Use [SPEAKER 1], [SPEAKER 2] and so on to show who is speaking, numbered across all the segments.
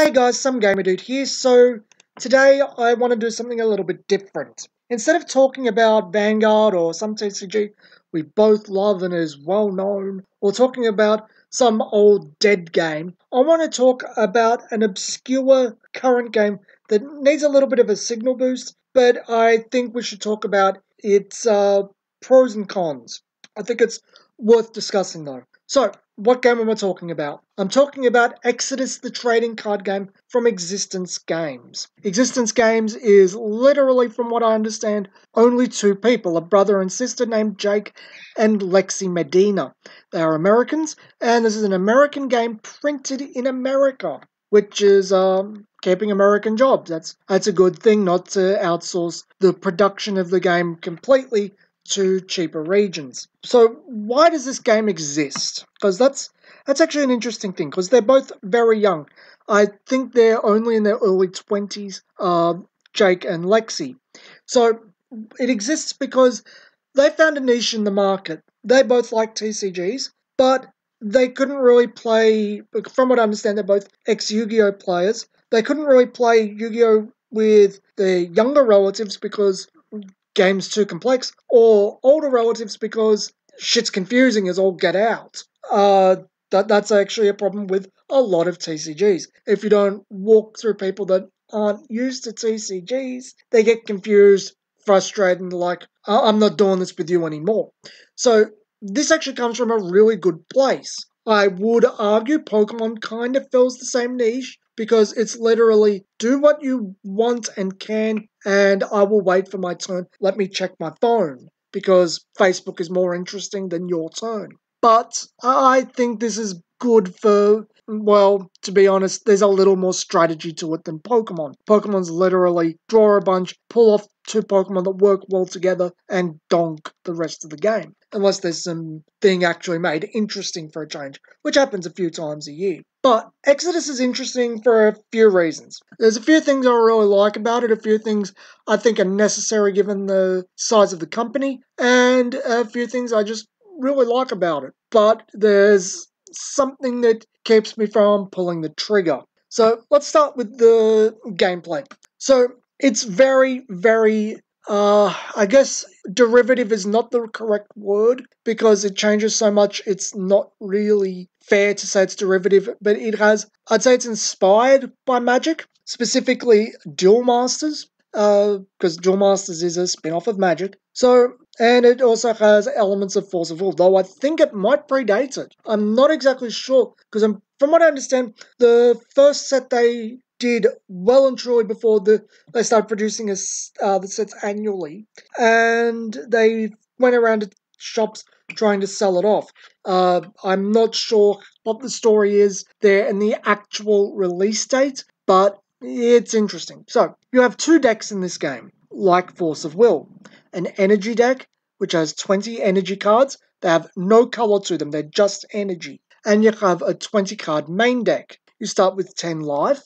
[SPEAKER 1] Hey guys, some gamer dude here. So today I want to do something a little bit different. Instead of talking about Vanguard or some TCG we both love and is well known, or talking about some old dead game, I want to talk about an obscure current game that needs a little bit of a signal boost, but I think we should talk about its pros and cons. I think it's worth discussing though. So, what game am I talking about? I'm talking about Exodus, the trading card game from Existence Games. Existence Games is literally, from what I understand, only two people, a brother and sister named Jake and Lexi Medina. They are Americans, and this is an American game printed in America, which is keeping American jobs. That's a good thing, not to outsource the production of the game completely to cheaper regions. So why does this game exist? Because that's actually an interesting thing, because they're both very young. I think they're only in their early 20s, Jake and Lexi. So it exists because they found a niche in the market. They both like TCGs, but they couldn't really play, from what I understand, they're both ex-Yu-Gi-Oh players. They couldn't really play Yu-Gi-Oh with their younger relatives because game's too complex, or older relatives because shit's confusing as all get out. That's actually a problem with a lot of TCGs. If you don't walk through people that aren't used to TCGs, they get confused, frustrated, and like, I'm not doing this with you anymore. So this actually comes from a really good place. I would argue Pokemon kind of fills the same niche, because it's literally do what you want and can, and I will wait for my turn. Let me check my phone, because Facebook is more interesting than your turn. But I think this is good for, well, to be honest, there's a little more strategy to it than Pokemon. Pokemon's literally draw a bunch, pull off two Pokemon that work well together, and donk the rest of the game. Unless there's something actually made interesting for a change, which happens a few times a year. But Exodus is interesting for a few reasons. There's a few things I really like about it, a few things I think are necessary given the size of the company, and a few things I just really like about it. But there's something that keeps me from pulling the trigger. So let's start with the gameplay. So it's very, very, I guess derivative is not the correct word, because it changes so much it's not really fair to say it's derivative, but I'd say it's inspired by Magic, specifically Duel Masters, because Duel Masters is a spin-off of Magic. So, and it also has elements of Force of Will, though I think it might predate it. I'm not exactly sure, because from what I understand, the first set they did well and truly before they started producing the sets annually, and they went around to shops trying to sell it off. I'm not sure what the story is there and the actual release date, but it's interesting. So, you have two decks in this game, like Force of Will. An energy deck, which has 20 energy cards. They have no color to them, they're just energy. And you have a 20 card main deck. You start with 10 life.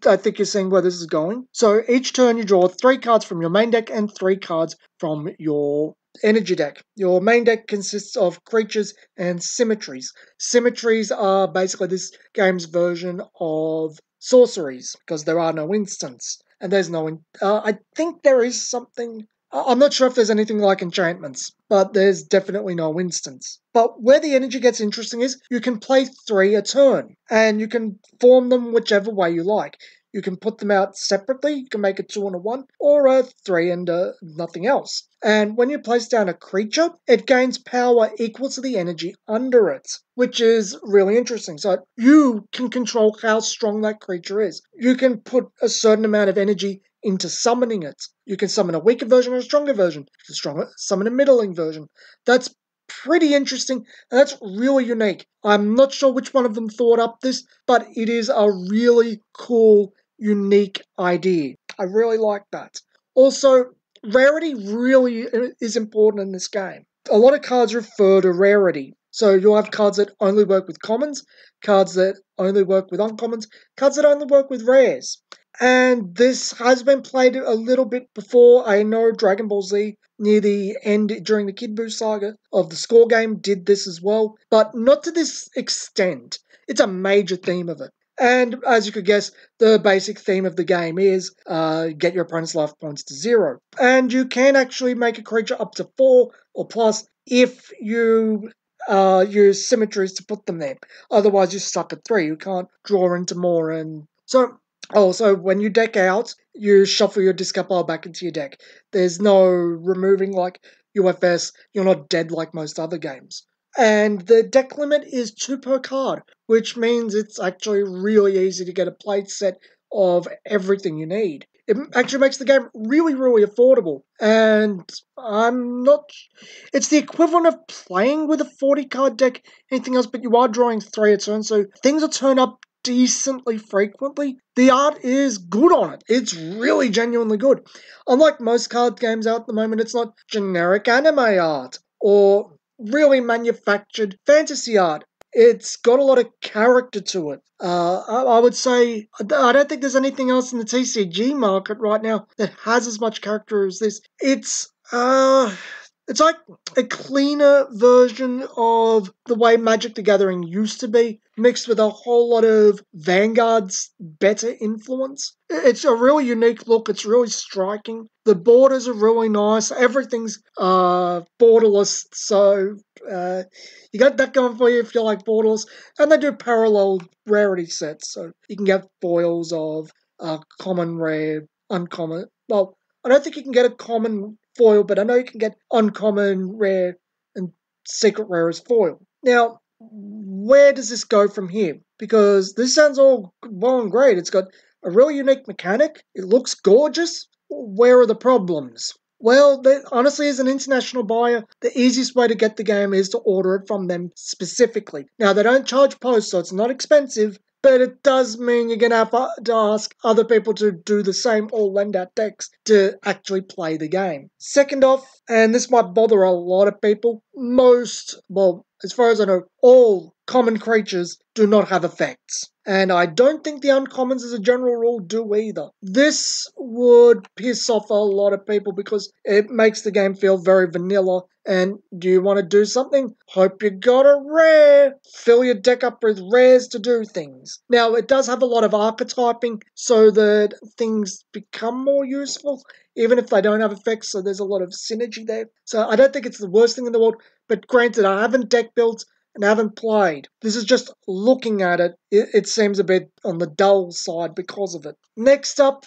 [SPEAKER 1] I think you're seeing where this is going. So each turn you draw 3 cards from your main deck and 3 cards from your energy deck. Your main deck consists of creatures and symmetries. Symmetries are basically this game's version of sorceries, because there are no instants. And there's no... I think there is something... I'm not sure if there's anything like enchantments, but there's definitely no instance. But where the energy gets interesting is you can play 3 a turn, and you can form them whichever way you like. You can put them out separately, you can make a 2 and a 1, or a 3 and nothing else. And when you place down a creature, it gains power equal to the energy under it, which is really interesting. So you can control how strong that creature is. You can put a certain amount of energy into summoning it. You can summon a weaker version or a stronger version. Summon a middling version. That's pretty interesting, and that's really unique. I'm not sure which one of them thought up this, but it is a really cool, unique idea. I really like that. Also, rarity really is important in this game. A lot of cards refer to rarity. So you'll have cards that only work with commons, cards that only work with uncommons, cards that only work with rares. And this has been played a little bit before. I know Dragon Ball Z, near the end during the Kid Buu saga of the score game, did this as well, but not to this extent. It's a major theme of it. And as you could guess, the basic theme of the game is get your opponent's life points to 0. And you can actually make a creature up to 4 or plus if you use symmetries to put them there. Otherwise, you're stuck at 3. You can't draw into more. And so, also, when you deck out, you shuffle your discard pile back into your deck. There's no removing like UFS. You're not dead like most other games. And the deck limit is 2 per card, which means it's actually really easy to get a plate set of everything you need. It actually makes the game really, really affordable. And I'm not... It's the equivalent of playing with a 40-card deck, anything else, but you are drawing 3 a turn, so things will turn up decently frequently. The art is good on it. It's really genuinely good. Unlike most card games out at the moment, it's not generic anime art or really manufactured fantasy art. It's got a lot of character to it. I would say, I don't think there's anything else in the TCG market right now that has as much character as this. It's like a cleaner version of the way Magic the Gathering used to be, mixed with a whole lot of Vanguard's better influence. It's a really unique look. It's really striking. The borders are really nice. Everything's borderless, so you got that going for you if you like borderless. And they do parallel rarity sets, so you can get foils of common, rare, uncommon. Well, I don't think you can get a common foil, but I know you can get uncommon, rare, and secret rare as foil. Now, where does this go from here? Because this sounds all well and great. It's got a really unique mechanic. It looks gorgeous. Where are the problems? Well, honestly, as an international buyer, the easiest way to get the game is to order it from them specifically. Now, they don't charge post, so it's not expensive, but it does mean you're going to have to ask other people to do the same or lend out decks to actually play the game. Second off, and this might bother a lot of people, as far as I know, all common creatures do not have effects. And I don't think the uncommons as a general rule do either. This would piss off a lot of people because it makes the game feel very vanilla. And do you want to do something? Hope you got a rare. Fill your deck up with rares to do things. Now, it does have a lot of archetyping so that things become more useful, even if they don't have effects, so there's a lot of synergy there. So I don't think it's the worst thing in the world, but granted, I haven't deck built and haven't played. This is just looking at it, it seems a bit on the dull side because of it. Next up,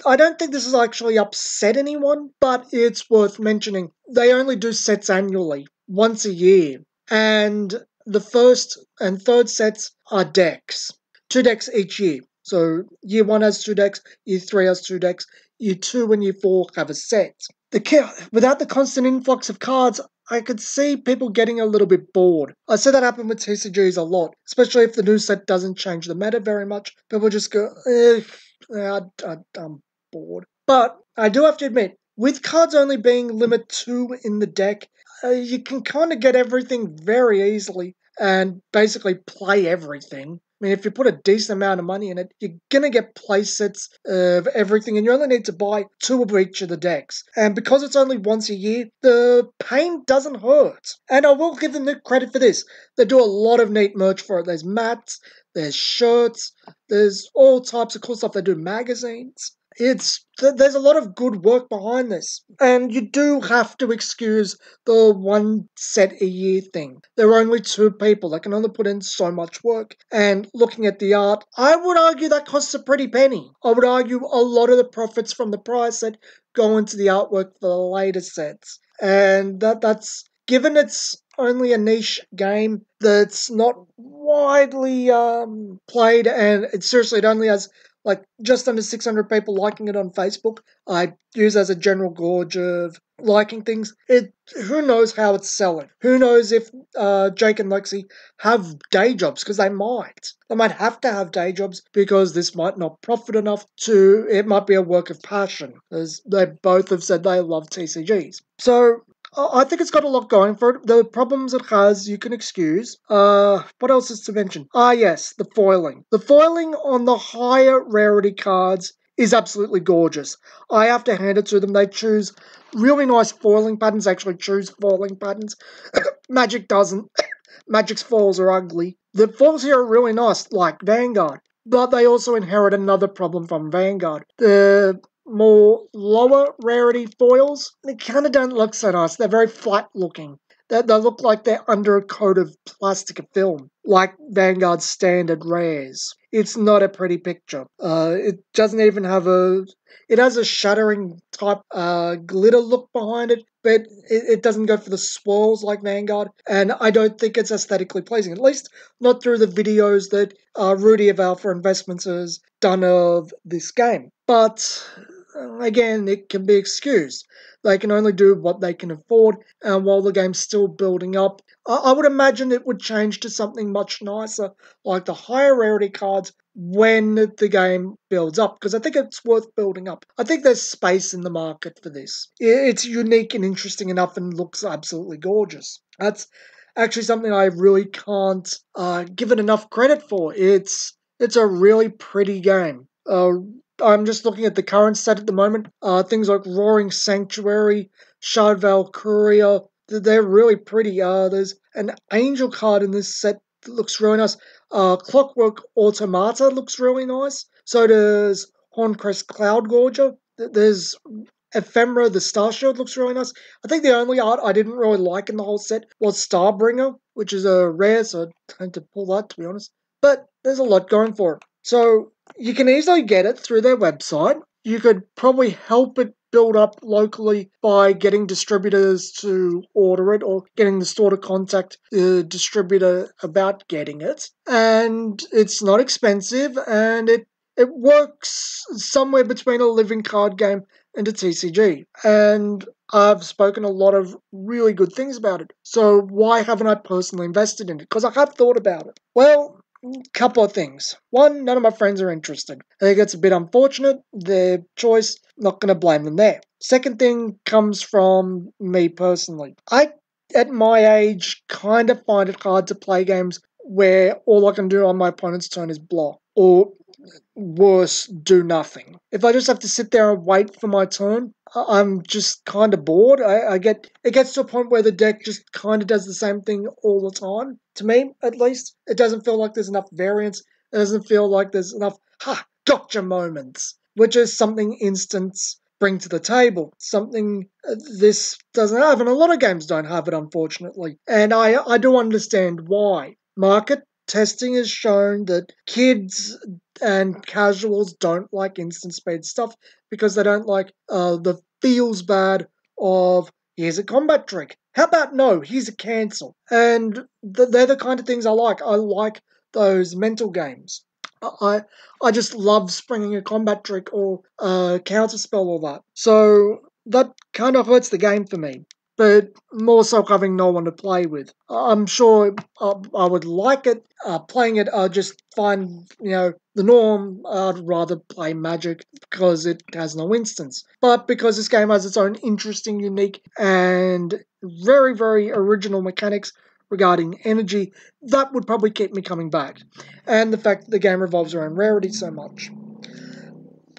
[SPEAKER 1] I don't think this has actually upset anyone, but it's worth mentioning. They only do sets annually, once a year. And the first and third sets are decks. 2 decks each year. So year 1 has 2 decks, year 3 has 2 decks, year 2 and year 4 have a set. Without the constant influx of cards, I could see people getting a little bit bored. I see that happen with TCGs a lot, especially if the new set doesn't change the meta very much. People just go, I'm bored. But I do have to admit, with cards only being limit 2 in the deck, you can kind of get everything very easily and basically play everything. I mean, if you put a decent amount of money in it, you're going to get play sets of everything, and you only need to buy 2 of each of the decks. And because it's only once a year, the pain doesn't hurt. And I will give them the credit for this. They do a lot of neat merch for it. There's mats, there's shirts, there's all types of cool stuff. They do magazines. There's a lot of good work behind this. And you do have to excuse the 1 set a year thing. There are only 2 people that can only put in so much work. And looking at the art, I would argue that costs a pretty penny. I would argue a lot of the profits from the prior set go into the artwork for the later sets. And that's, given it's only a niche game that's not widely played, and it only has like just under 600 people liking it on Facebook. I use as a general gauge of liking things. Who knows how it's selling? Who knows if Jake and Lexi have day jobs, because they might. They might have to have day jobs because this might not profit enough it might be a work of passion, as they both have said they love TCGs. So I think it's got a lot going for it. The problems it has, you can excuse. What else is to mention? Yes, the foiling. The foiling on the higher rarity cards is absolutely gorgeous. I have to hand it to them. They choose really nice foiling patterns. They actually choose foiling patterns. Magic doesn't. Magic's foils are ugly. The foils here are really nice, like Vanguard. But they also inherit another problem from Vanguard. The more lower rarity foils, they kind of don't look so nice. They're very flat looking. They look like they're under a coat of plastic film, like Vanguard's standard rares. It's not a pretty picture. It doesn't even have a... It has a shuttering type glitter look behind it, but it doesn't go for the swirls like Vanguard, and I don't think it's aesthetically pleasing, at least not through the videos that Rudy of Alpha Investments has done of this game. But again, it can be excused. They can only do what they can afford, and while the game's still building up, I would imagine it would change to something much nicer, like the higher rarity cards when the game builds up, because I think it's worth building up. I think there's space in the market for this. It's unique and interesting enough and looks absolutely gorgeous. That's actually something I really can't give it enough credit for. It's a really pretty game. I'm just looking at the current set at the moment. Things like Roaring Sanctuary, Shard Valkyria, they're really pretty. There's an Angel card in this set that looks really nice. Clockwork Automata looks really nice. So does Horncrest Cloud Gorger. There's Ephemera, the Star Shield looks really nice. I think the only art I didn't really like in the whole set was Starbringer, which is a rare, so I had to pull that, to be honest. But there's a lot going for it. So you can easily get it through their website. You could probably help it build up locally by getting distributors to order it or getting the store to contact the distributor about getting it. And it's not expensive, and it works somewhere between a living card game and a TCG. And I've spoken a lot of really good things about it. So why haven't I personally invested in it? Because I have thought about it. Well, couple of things. One, none of my friends are interested. I think it's a bit unfortunate. Their choice, not going to blame them there. Second thing comes from me personally. I, at my age, kind of find it hard to play games where all I can do on my opponent's turn is block, or worse, do nothing. If I just have to sit there and wait for my turn, I'm just kind of bored. It gets to a point where the deck just kind of does the same thing all the time. To me, at least, it doesn't feel like there's enough variance. It doesn't feel like there's enough gotcha moments, which is something instants bring to the table. Something this doesn't have, and a lot of games don't have it, unfortunately. And I do understand why. Market testing has shown that kids and casuals don't like instant speed stuff because they don't like the feels bad of here's a combat trick. How about no, here's a cancel. And they're the kind of things I like. I like those mental games. I just love springing a combat trick or a counter spell or that. So that kind of hurts the game for me. But more so having no one to play with. I'm sure I would like it. Playing it, I just find, the norm. I'd rather play Magic because it has no instance. But because this game has its own interesting, unique, and very, very original mechanics regarding energy, that would probably keep me coming back. And the fact that the game revolves around rarity so much.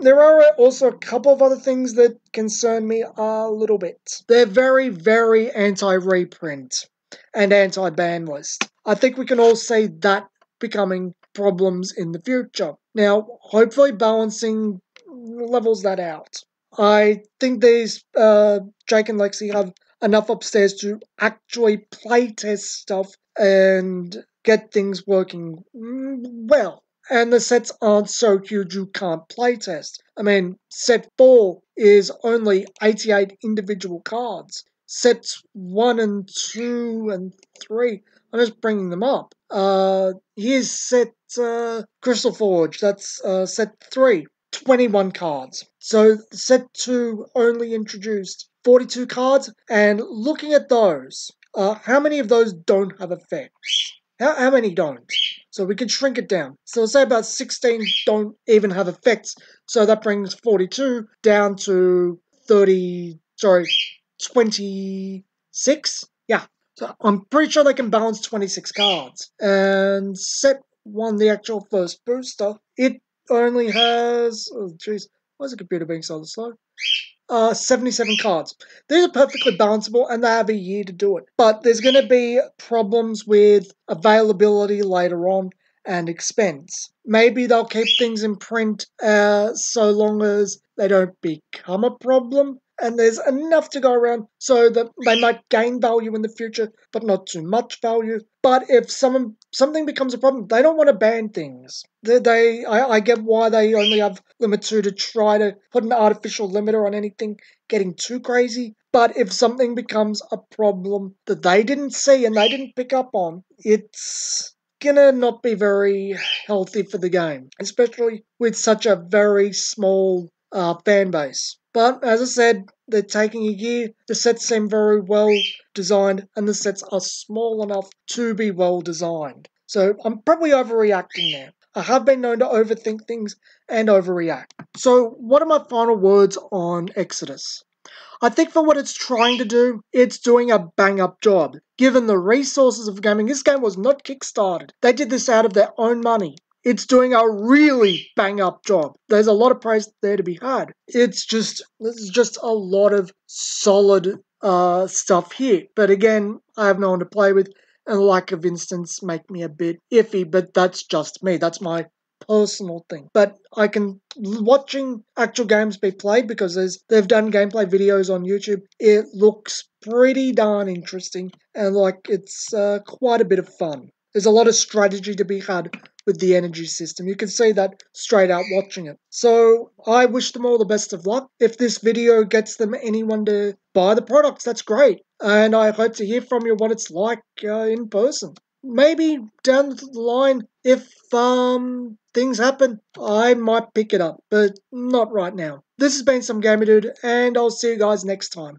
[SPEAKER 1] There are also a couple of other things that concern me a little bit. They're very, very anti-reprint and anti-ban list. I think we can all see that becoming problems in the future. Now, hopefully balancing levels that out. I think these Jake and Lexi have enough upstairs to actually playtest stuff and get things working well. And the sets aren't so huge you can't playtest. I mean, set 4 is only 88 individual cards. Sets 1 and 2 and 3, I'm just bringing them up. Here's set Crystal Forge, that's set 3, 21 cards. So set 2 only introduced 42 cards, and looking at those, how many of those don't have effects? How many don't? So we can shrink it down. So let's say about 16 don't even have effects. So that brings 42 down to 26? Yeah. So I'm pretty sure they can balance 26 cards. And set 1, the actual first booster, it only has... Oh, jeez. Why is the computer being so slow? 77 cards. These are perfectly balanceable and they have a year to do it. But there's going to be problems with availability later on and expense. Maybe they'll keep things in print so long as they don't become a problem and there's enough to go around so that they might gain value in the future, but not too much value. But if something becomes a problem, they don't want to ban things. I get why they only have limit 2 to try to put an artificial limiter on anything getting too crazy. But if something becomes a problem that they didn't see and they didn't pick up on, it's gonna not be very healthy for the game, especially with such a very small fan base. But as I said, they're taking a year. The sets seem very well designed, and the sets are small enough to be well designed. So I'm probably overreacting there. I have been known to overthink things and overreact. So what are my final words on Exodus? I think for what it's trying to do, it's doing a bang-up job. Given the resources of gaming, this game was not kickstarted. They did this out of their own money. It's doing a really bang-up job. There's a lot of praise there to be had. There's just a lot of solid stuff here. But again, I have no one to play with, and the lack of instance make me a bit iffy, but that's just me. That's my personal thing. But I can, watching actual games be played, because they've done gameplay videos on YouTube, it looks pretty darn interesting and like it's quite a bit of fun. There's a lot of strategy to be had with the energy system. You can see that straight out watching it. So I wish them all the best of luck. If this video gets them anyone to buy the products, that's great. And I hope to hear from you what it's like in person. Maybe down the line, if things happen, I might pick it up, but not right now. This has been Some Gamer Dude, and I'll see you guys next time.